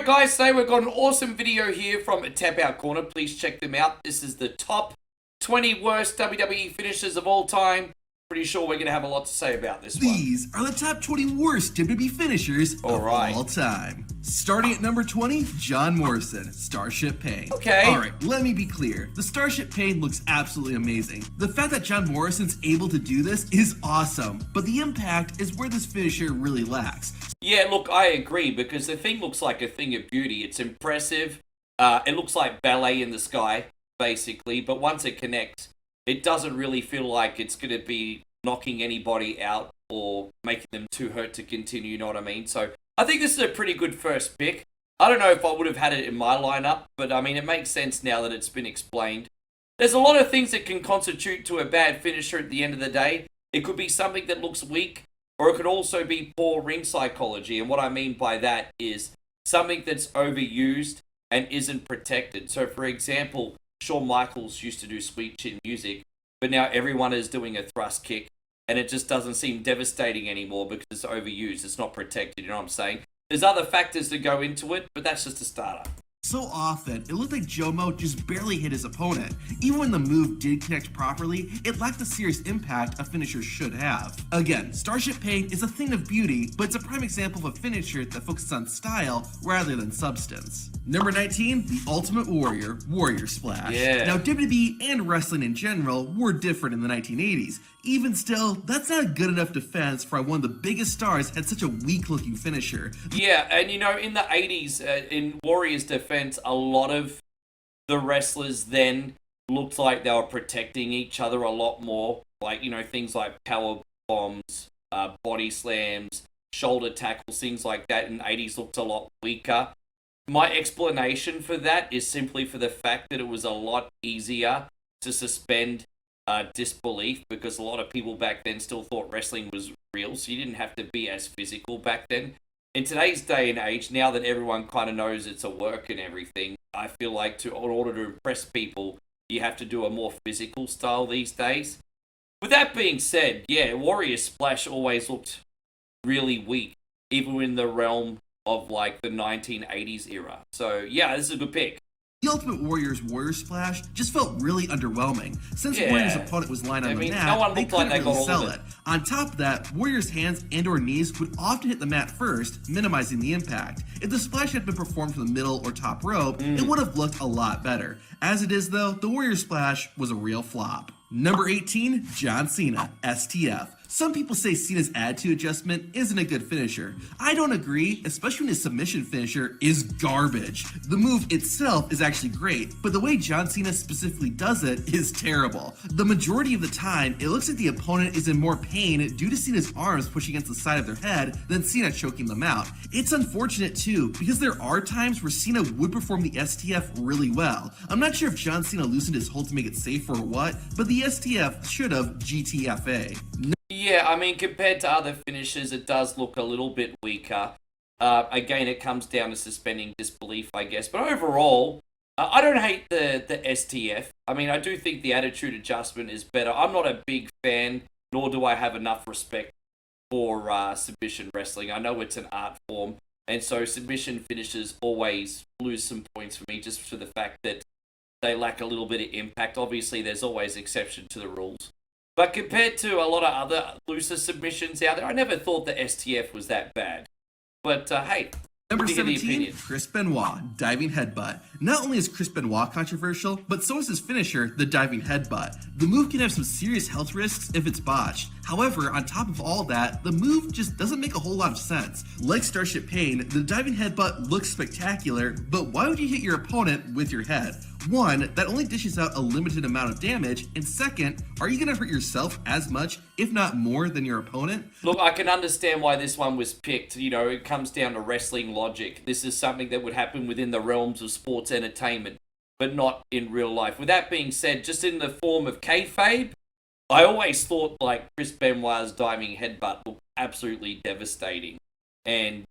Alright guys, today we've got an awesome video here from Tap Out Corner. Please check them out. This is the top 20 worst WWE finishers of all time. Pretty sure we're going to have a lot to say about this one. These are the top 20 worst WWE finishers of all time. Starting at number 20, John Morrison, Starship Pain. Okay. Alright, let me be clear. The Starship Pain looks absolutely amazing. The fact that John Morrison's able to do this is awesome, but the impact is where this finisher really lacks. Yeah, look, I agree, because the thing looks like a thing of beauty. It's impressive. It looks like ballet in the sky, basically, but once it connects, it doesn't really feel like it's going to be knocking anybody out or making them too hurt to continue, you know what I mean? So I think this is a pretty good first pick. I don't know if I would have had it in my lineup, but I mean, it makes sense now that it's been explained. There's a lot of things that can constitute to a bad finisher at the end of the day. It could be something that looks weak, or it could also be poor ring psychology. And what I mean by that is something that's overused and isn't protected. So for example, Shawn Michaels used to do sweet chin music, but now everyone is doing a thrust kick, and it just doesn't seem devastating anymore because it's overused. It's not protected, you know what I'm saying? There's other factors that go into it, but that's just a starter. So often, it looked like Jomo just barely hit his opponent. Even when the move did connect properly, it lacked the serious impact a finisher should have. Again, Starship Pain is a thing of beauty, but it's a prime example of a finisher that focuses on style rather than substance. Number 19, the Ultimate Warrior, Warrior Splash. Yeah. Now, WWE and wrestling in general were different in the 1980s. Even still, that's not a good enough defense for one of the biggest stars had such a weak-looking finisher. Yeah, and you know, in the 80s, in Warriors' defense, a lot of the wrestlers then looked like they were protecting each other a lot more. Like, you know, things like power bombs, body slams, shoulder tackles, things like that in the 80s looked a lot weaker. My explanation for that is simply for the fact that it was a lot easier to suspend disbelief, because a lot of people back then still thought wrestling was real, so you didn't have to be as physical back then. In today's day and age, now that everyone kind of knows it's a work and everything, I feel like in order to impress people, you have to do a more physical style these days. With that being said, yeah, Warrior Splash always looked really weak, even in the realm of like the 1980s era. So yeah, this is a good pick. The Ultimate Warrior's Warrior Splash just felt really underwhelming. Since Warrior's opponent was lying on the mat, no one they looked like couldn't they really got all sell of it. On top of that, Warrior's hands and or knees would often hit the mat first, minimizing the impact. If the splash had been performed from the middle or top rope, it would have looked a lot better. As it is though, the Warrior Splash was a real flop. Number 18, John Cena, STF. Some people say Cena's attitude adjustment isn't a good finisher. I don't agree, especially when his submission finisher is garbage. The move itself is actually great, but the way John Cena specifically does it is terrible. The majority of the time, it looks like the opponent is in more pain due to Cena's arms pushing against the side of their head than Cena choking them out. It's unfortunate too, because there are times where Cena would perform the STF really well. I'm not sure if John Cena loosened his hold to make it safer or what, but the STF should have GTFA. Yeah, I mean, compared to other finishers, it does look a little bit weaker. Again, it comes down to suspending disbelief, I guess. But overall, I don't hate the STF. I mean, I do think the attitude adjustment is better. I'm not a big fan, nor do I have enough respect for submission wrestling. I know it's an art form, and so submission finishers always lose some points for me just for the fact that they lack a little bit of impact. Obviously, there's always exception to the rules. But compared to a lot of other looser submissions out there, I never thought the STF was that bad. But hey, Number 17, Chris Benoit, Diving Headbutt. Not only is Chris Benoit controversial, but so is his finisher, the Diving Headbutt. The move can have some serious health risks if it's botched. However, on top of all that, the move just doesn't make a whole lot of sense. Like Starship Pain, the Diving Headbutt looks spectacular, but why would you hit your opponent with your head? One, that only dishes out a limited amount of damage, and second, are you going to hurt yourself as much, if not more, than your opponent? Look, I can understand why this one was picked. You know, it comes down to wrestling logic. This is something that would happen within the realms of sports entertainment, but not in real life. With that being said, just in the form of kayfabe, I always thought like Chris Benoit's diving headbutt looked absolutely devastating. And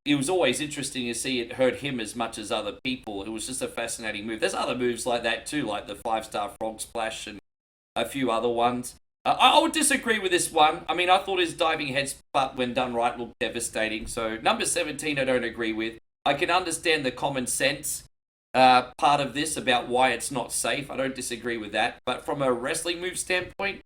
it was always interesting to see it hurt him as much as other people. It was just a fascinating move. There's other moves like that too, like the 5-star frog splash and a few other ones. I would disagree with this one. I mean, I thought his diving headbutt, when done right, looked devastating. So number 17, I don't agree with. I can understand the common sense part of this about why it's not safe. I don't disagree with that. But from a wrestling move standpoint,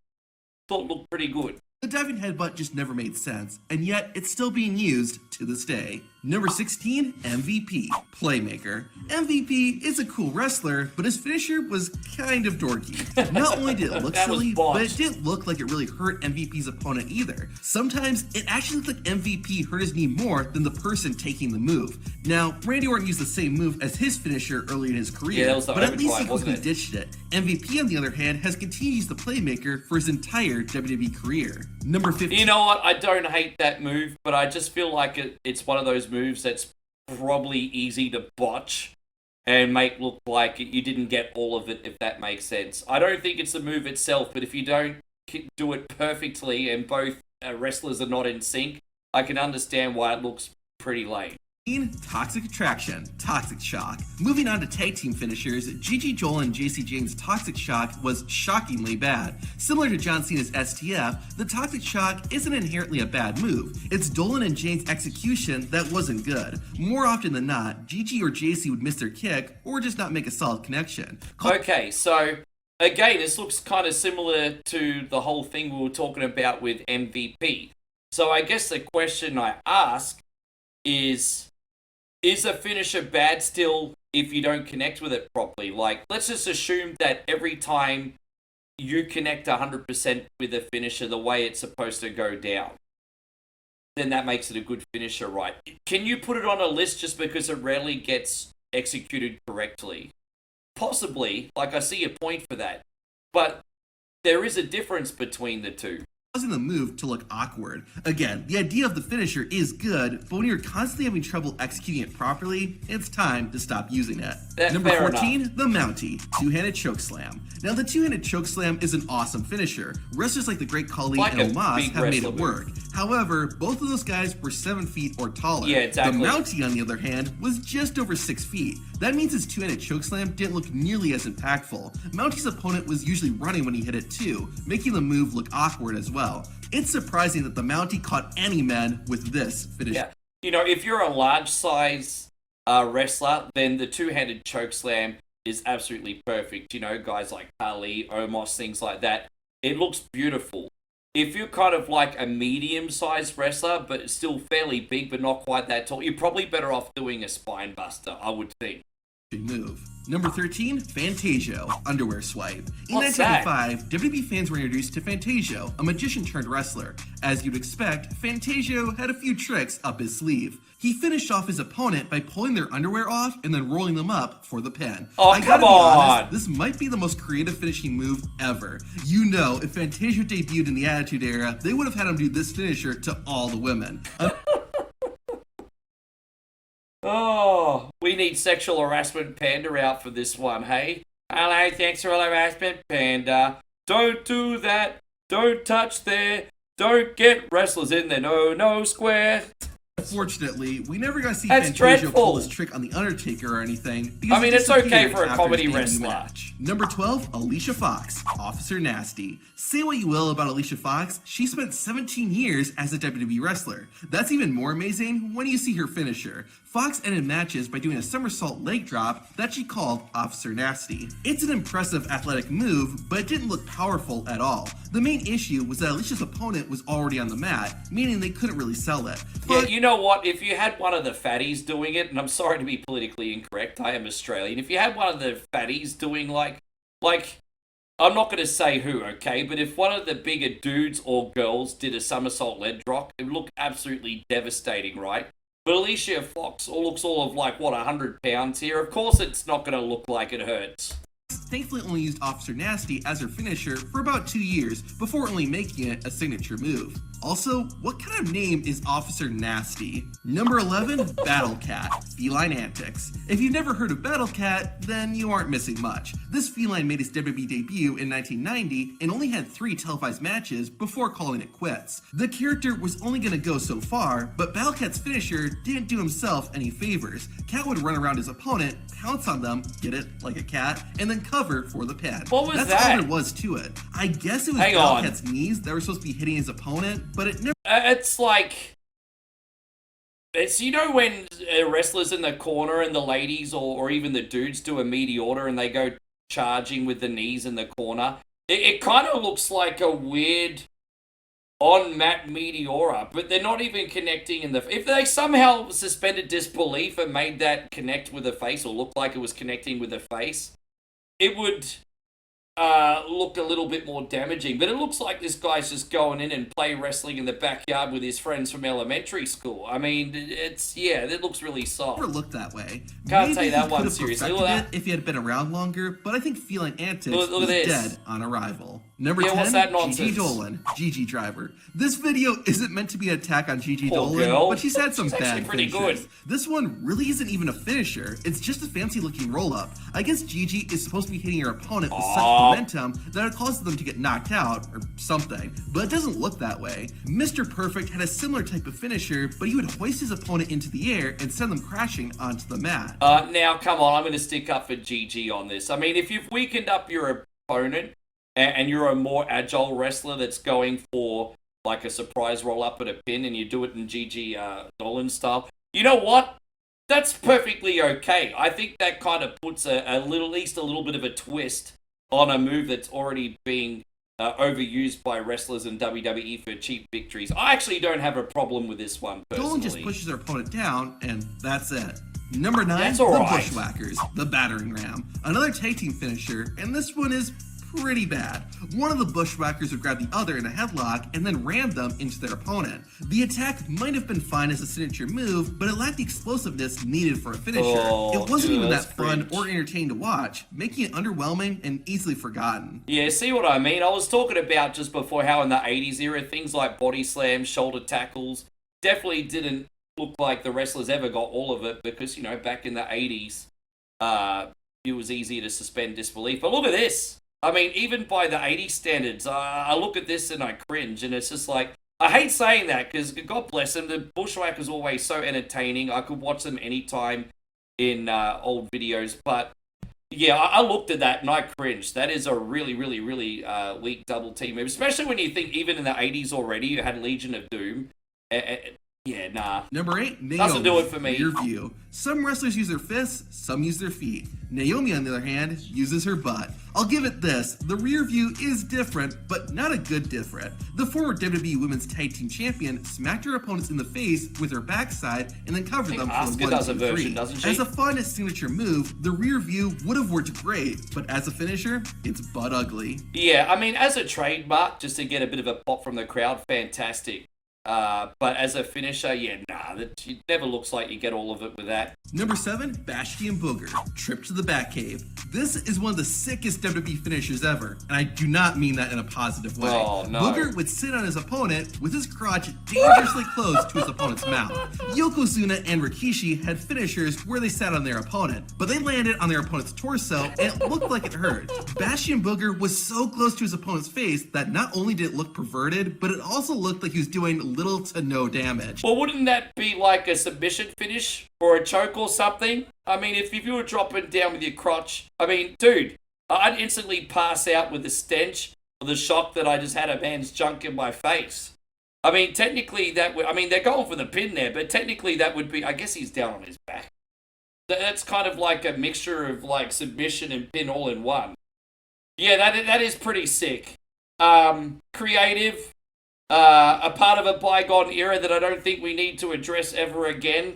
thought it looked pretty good. The diving headbutt just never made sense, and yet it's still being used to this day. Number 16, MVP, Playmaker. MVP is a cool wrestler, but his finisher was kind of dorky. Not only did it look silly, but it didn't look like it really hurt MVP's opponent either. Sometimes it actually looked like MVP hurt his knee more than the person taking the move. Now, Randy Orton used the same move as his finisher early in his career, but at least he quickly ditched it. MVP, on the other hand, has continued to use the Playmaker for his entire WWE career. Number 15. You know what? I don't hate that move, but I just feel like it's one of those moves that's probably easy to botch and make look like you didn't get all of it, if that makes sense. I don't think it's the move itself, but if you don't do it perfectly and both wrestlers are not in sync, I can understand why it looks pretty lame. Toxic Attraction, Toxic Shock. Moving on to tag team finishers, Gigi Joel and JC Jane's Toxic Shock was shockingly bad. Similar to John Cena's STF, the Toxic Shock isn't inherently a bad move. It's Dolan and Jane's execution that wasn't good. More often than not, Gigi or JC would miss their kick or just not make a solid connection. Okay, so again, this looks kind of similar to the whole thing we were talking about with MVP. So I guess the question I ask is a finisher bad still if you don't connect with it properly? Like, let's just assume that every time you connect 100% with a finisher the way it's supposed to go down, then that makes it a good finisher, right? Can you put it on a list just because it rarely gets executed correctly? Possibly. Like, I see a point for that. But there is a difference between the two. Causing the move to look awkward. Again, the idea of the finisher is good, but when you're constantly having trouble executing it properly, it's time to stop using it. Number 14, the Mountie, two-handed chokeslam. Now, the two-handed chokeslam is an awesome finisher. Wrestlers like the Great Khali and Omos have made it work. However, both of those guys were 7 feet or taller. Yeah, exactly. The Mountie, on the other hand, was just over 6 feet. That means his two-handed chokeslam didn't look nearly as impactful. Mountie's opponent was usually running when he hit it too, making the move look awkward as well. It's surprising that the Mountie caught any men with this finish. Yeah. You know, if you're a large size wrestler, then the two-handed chokeslam is absolutely perfect. You know, guys like Ali, Omos, things like that. It looks beautiful. If you're kind of like a medium-sized wrestler, but still fairly big, but not quite that tall, you're probably better off doing a spine buster, I would think. Move. Number 13, Fantasio, underwear swipe. In What's 1995, WWE fans were introduced to Fantasio, a magician-turned-wrestler. As you'd expect, Fantasio had a few tricks up his sleeve. He finished off his opponent by pulling their underwear off and then rolling them up for the pin. Oh, come on! Honest, this might be the most creative finishing move ever. You know, if Fantasio debuted in the Attitude Era, they would have had him do this finisher to all the women. Oh, we need sexual harassment panda out for this one, hey? Hello, sexual harassment panda. Don't do that. Don't touch there. Don't get wrestlers in the no square. Fortunately, we never got to see That's Fantasio dreadful. Pull this trick on The Undertaker or anything. I mean, it's okay for a after comedy his debut wrestler. match. Number 12, Alicia Fox, Officer Nasty. Say what you will about Alicia Fox, she spent 17 years as a WWE wrestler. That's even more amazing when you see her finisher. Fox ended matches by doing a somersault leg drop that she called Officer Nasty. It's an impressive athletic move, but it didn't look powerful at all. The main issue was that Alicia's opponent was already on the mat, meaning they couldn't really sell it. But yeah, you know what? If you had one of the fatties doing it, and I'm sorry to be politically incorrect, I am Australian. If you had one of the fatties doing like, I'm not going to say who, okay? But if one of the bigger dudes or girls did a somersault leg drop, it would look absolutely devastating, right? But Alicia Fox looks all of 100 pounds here. Of course it's not going to look like it hurts. Thankfully only used Officer Nasty as her finisher for about 2 years before only making it a signature move. Also, what kind of name is Officer Nasty? Number 11, Battle Cat, Feline Antics. If you've never heard of Battle Cat, then you aren't missing much. This feline made its WWE debut in 1990 and only had 3 televised matches before calling it quits. The character was only going to go so far, but Battle Cat's finisher didn't do himself any favors. Cat would run around his opponent, pounce on them, get it, like a cat, and then cover for the pin. What was That's that? all there was to it. I guess it was Battle Cat's knees that were supposed to be hitting his opponent, but it never... It's like... It's, you know, when wrestlers in the corner and the ladies or even the dudes do a meteora and they go charging with the knees in the corner. It kind of looks like a weird on-mat meteora, but they're not even connecting in the... If they somehow suspended disbelief and made that connect with the face or look like it was connecting with the face, it would look a little bit more damaging. But it looks like this guy's just going in and play wrestling in the backyard with his friends from elementary school. I mean, it looks really soft. Never looked that way. Can't Maybe take that he one could have seriously. perfected Look at it if he had been around longer, but I think Feline Antics Look was at this. dead on arrival. Number Yeah, 10, what's that Gigi nonsense? Dolan, Gigi Driver. This video isn't meant to be an attack on Gigi Poor Dolan, girl. but she's had some She's actually bad pretty finishers. good. This one really isn't even a finisher. It's just a fancy-looking roll-up. I guess Gigi is supposed to be hitting her opponent with such momentum that it causes them to get knocked out, or something. But it doesn't look that way. Mr. Perfect had a similar type of finisher, but he would hoist his opponent into the air and send them crashing onto the mat. Now, come on, I'm going to stick up for Gigi on this. I mean, if you've weakened up your opponent and you're a more agile wrestler that's going for like a surprise roll-up at a pin and you do it in Gigi Dolan style, you know what? That's perfectly okay. I think that kind of puts at least a little bit of a twist on a move that's already being overused by wrestlers in WWE for cheap victories. I actually don't have a problem with this one personally. Dolan just pushes her opponent down, and that's it. Number 9, That's the all right. Bushwhackers, the Battering Ram. Another tag team finisher, and this one is pretty bad. One of the Bushwhackers would grab the other in a headlock and then ram them into their opponent. The attack might have been fine as a signature move, but it lacked the explosiveness needed for a finisher. It wasn't even that fun or entertaining to watch, making it underwhelming and easily forgotten. Yeah, see what I mean? I was talking about just before how in the 80s era, things like body slams, shoulder tackles, definitely didn't look like the wrestlers ever got all of it because, you know, back in the 80s, it was easier to suspend disbelief. But look at this. I mean, even by the 80s standards, I look at this and I cringe, and it's just like, I hate saying that because, God bless them, the Bushwhackers are always so entertaining. I could watch them anytime in old videos, but yeah, I looked at that and I cringed. That is a really, really, really weak double team move, especially when you think even in the 80s already you had Legion of Doom. Yeah, nah. Number 8, Naomi. Doesn't do it for me. Rear view. Some wrestlers use their fists, some use their feet. Naomi, on the other hand, uses her butt. I'll give it this, the rear view is different, but not a good different. The former WWE Women's Tag Team Champion smacked her opponents in the face with her backside and then covered them for Asuka a 1, does a 2, version, 3. doesn't she? As a fun signature move, the rear view would have worked great, but as a finisher, it's butt ugly. Yeah, I mean, as a trademark, just to get a bit of a pop from the crowd, fantastic. But as a finisher, yeah, nah, it never looks like you get all of it with that. Number 7, Bastion Booger, Trip to the Batcave. This is one of the sickest WWE finishers ever, and I do not mean that in a positive way. Oh, no. Booger would sit on his opponent with his crotch dangerously close to his opponent's mouth. Yokozuna and Rikishi had finishers where they sat on their opponent, but they landed on their opponent's torso and it looked like it hurt. Bastion Booger was so close to his opponent's face that not only did it look perverted, but it also looked like he was doing little to no damage. Well, wouldn't that be like a submission finish or a choke or something? I mean, if you were dropping down with your crotch, I mean, dude, I'd instantly pass out with the stench or the shock that I just had a man's junk in my face. I mean, technically that would, I mean, they're going for the pin there, but technically that would be, I guess he's down on his back. That's kind of like a mixture of like submission and pin all in one. Yeah, that is pretty sick. Creative. A part of a bygone era that I don't think we need to address ever again.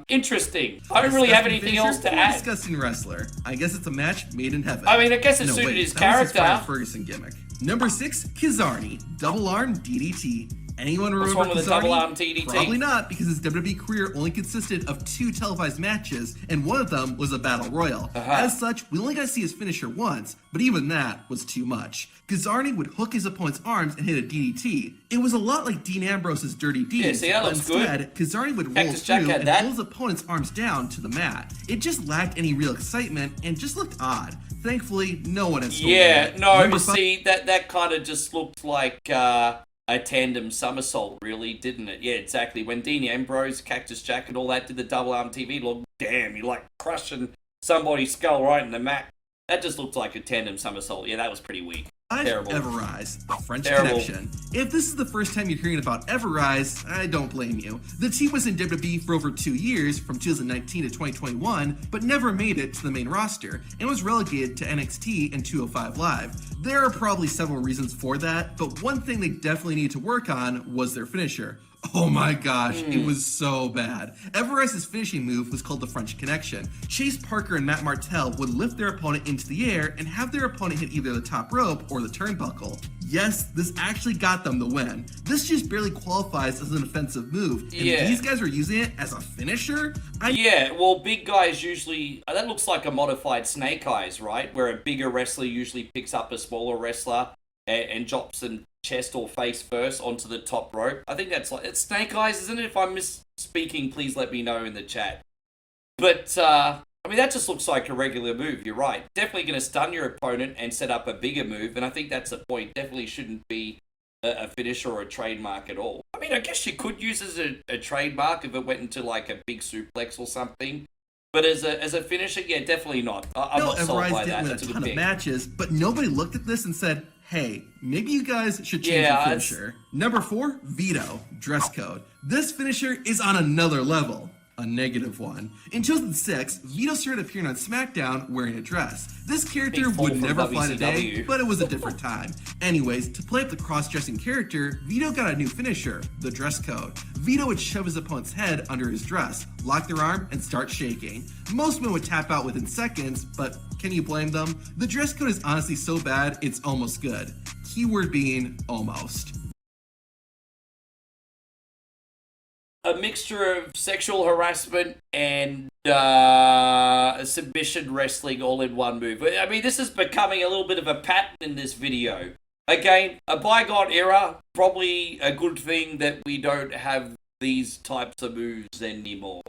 Interesting. I don't really have anything else to add. Disgusting wrestler. I guess it's a match made in heaven. I mean, I guess it suited his character. That was his Ferguson gimmick. Number 6, Kizarny, double arm DDT. Anyone remember What's wrong with a Kizarny? double arm DDT? Probably not, because his WWE career only consisted of 2 televised matches, and one of them was a battle royal. As such, we only got to see his finisher once, but even that was too much. Kizarny would hook his opponent's arms and hit a DDT. It was a lot like Dean Ambrose's Dirty Deeds, Yeah, see, that but looks instead, Kizarny would roll Cactus Jack through had and that. pull his opponent's arms down to the mat. It just lacked any real excitement and just looked odd. Thankfully, no one has stolen Yeah, it. no, Number you see, that kind of just looked like a tandem somersault, really, didn't it? Yeah, exactly. When Dean Ambrose, Cactus Jack, and all that did the double arm TV, look, damn, you're like crushing somebody's skull right in the mat. That just looked like a tandem somersault. Yeah, that was pretty weak. Terrible. Everrise, the French Terrible. Connection. If this is the first time you're hearing about Everrise, I don't blame you. The team was in WWE for over 2 years, from 2019 to 2021, but never made it to the main roster, and was relegated to NXT and 205 Live. There are probably several reasons for that, but one thing they definitely need to work on was their finisher. Oh my gosh, it was so bad. Everrise's finishing move was called the French Connection. Chase Parker and Matt Martel would lift their opponent into the air and have their opponent hit either the top rope or the turnbuckle. Yes, this actually got them the win. This just barely qualifies as an offensive move, and these guys are using it as a finisher? Yeah, well, big guys usually... that looks like a modified Snake Eyes, right? Where a bigger wrestler usually picks up a smaller wrestler and drops them chest or face first onto the top rope. I think that's like... It's Snake Eyes, isn't it? If I'm misspeaking, please let me know in the chat. But, I mean, that just looks like a regular move, you're right. Definitely going to stun your opponent and set up a bigger move, and I think that's the point. Definitely shouldn't be a finisher or a trademark at all. I mean, I guess you could use it as a trademark if it went into, like, a big suplex or something. But as a finisher, yeah, definitely not. I'm not sold by that. That's a ton of matches, but nobody looked at this and said, hey, maybe you guys should change the finisher. Number 4, Veto, dress code. This finisher is on another level. A negative one. In 2006, Vito started appearing on SmackDown wearing a dress. This character would never fly today, but it was a different time. Anyways, to play up the cross-dressing character, Vito got a new finisher, the dress code. Vito would shove his opponent's head under his dress, lock their arm, and start shaking. Most men would tap out within seconds, but can you blame them? The dress code is honestly so bad, it's almost good. Keyword being almost. A mixture of sexual harassment and submission wrestling all in one move. I mean, this is becoming a little bit of a pattern in this video. Again, a bygone era, probably a good thing that we don't have these types of moves anymore.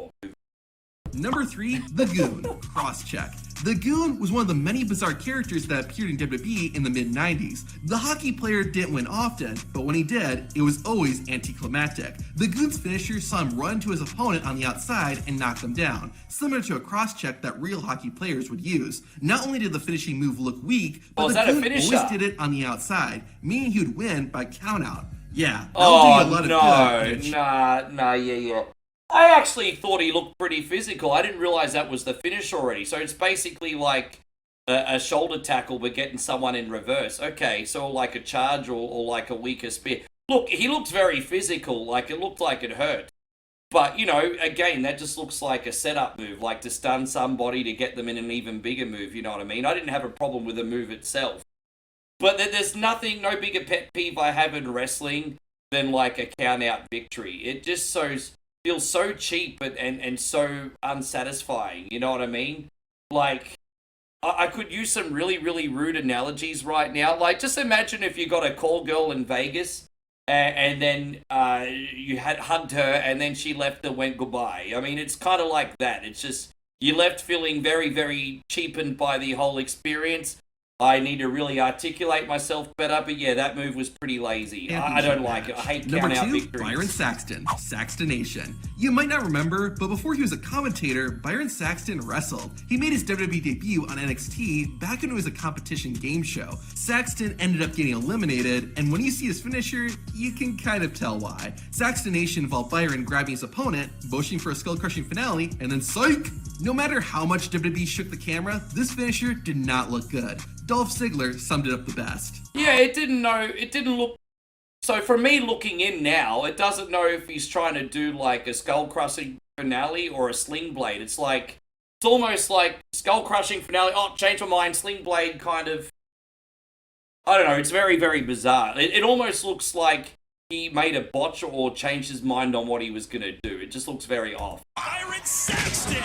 Number 3, the Goon, cross-check. The Goon was one of the many bizarre characters that appeared in WWE in the mid-90s. The hockey player didn't win often, but when he did, it was always anticlimactic. The Goon's finisher saw him run to his opponent on the outside and knock them down, similar to a cross-check that real hockey players would use. Not only did the finishing move look weak, but the Goon always did it on the outside, meaning he would win by countout. Yeah, that would do you a lot of good. Yeah. I actually thought he looked pretty physical. I didn't realize that was the finish already. So it's basically like a shoulder tackle but getting someone in reverse. Okay, so like a charge or like a weaker spear. Look, he looks very physical. Like, it looked like it hurt. But, you know, again, that just looks like a setup move. Like to stun somebody to get them in an even bigger move, you know what I mean? I didn't have a problem with the move itself. But there's no bigger pet peeve I have in wrestling than like a count-out victory. It just feels so cheap and so unsatisfying, you know what I mean? Like, I could use some really, really rude analogies right now. Like, just imagine if you got a call girl in Vegas and then you had hugged her and then she left and went goodbye. I mean, it's kind of like that. It's just, you left feeling very, very cheapened by the whole experience. I need to really articulate myself better, but yeah, that move was pretty lazy. I don't like it. I hate count-out victories. Number 2, Byron Saxton, Saxton Nation. You might not remember, but before he was a commentator, Byron Saxton wrestled. He made his WWE debut on NXT back when it was a competition game show. Saxton ended up getting eliminated, and when you see his finisher, you can kind of tell why. Saxton Nation involved Byron grabbing his opponent, motioning for a skull-crushing finale, and then psych! No matter how much WWE shook the camera, this finisher did not look good. Dolph Ziggler summed it up the best. Yeah, it didn't look... So for me looking in now, it doesn't know if he's trying to do like a skull-crushing finale or a sling blade. It's almost like skull-crushing finale, change my mind, sling blade kind of... I don't know, it's very, very bizarre. It almost looks like he made a botch or changed his mind on what he was going to do. It just looks very off. Byron Saxton!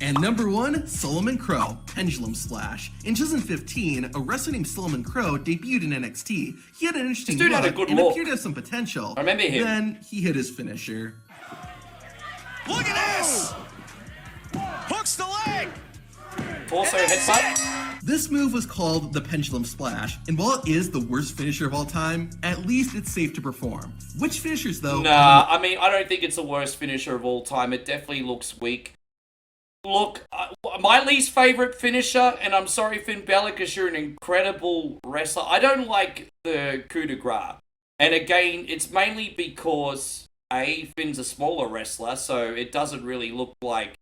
And number 1, Solomon Crow, Pendulum Splash. In 2015, a wrestler named Solomon Crow debuted in NXT. He had an interesting look and appeared to have some potential. I remember him. Then he hit his finisher. Look at this! Hooks the leg! Also headbutt. This move was called the Pendulum Splash, and while it is the worst finisher of all time, at least it's safe to perform. Which finishers, though? Nah, I mean, I don't think it's the worst finisher of all time. It definitely looks weak. Look, my least favorite finisher, and I'm sorry, Finn Balor, because you're an incredible wrestler. I don't like the coup de grace. And again, it's mainly because, A, Finn's a smaller wrestler, so it doesn't really look like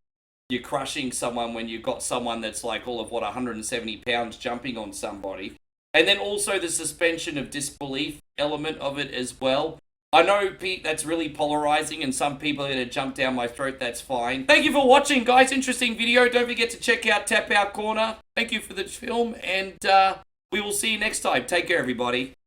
you're crushing someone when you've got someone that's like all of, 170 pounds jumping on somebody. And then also the suspension of disbelief element of it as well. I know, Pete, that's really polarizing, and some people are going to jump down my throat. That's fine. Thank you for watching, guys. Interesting video. Don't forget to check out Tap Out Corner. Thank you for the film, and we will see you next time. Take care, everybody.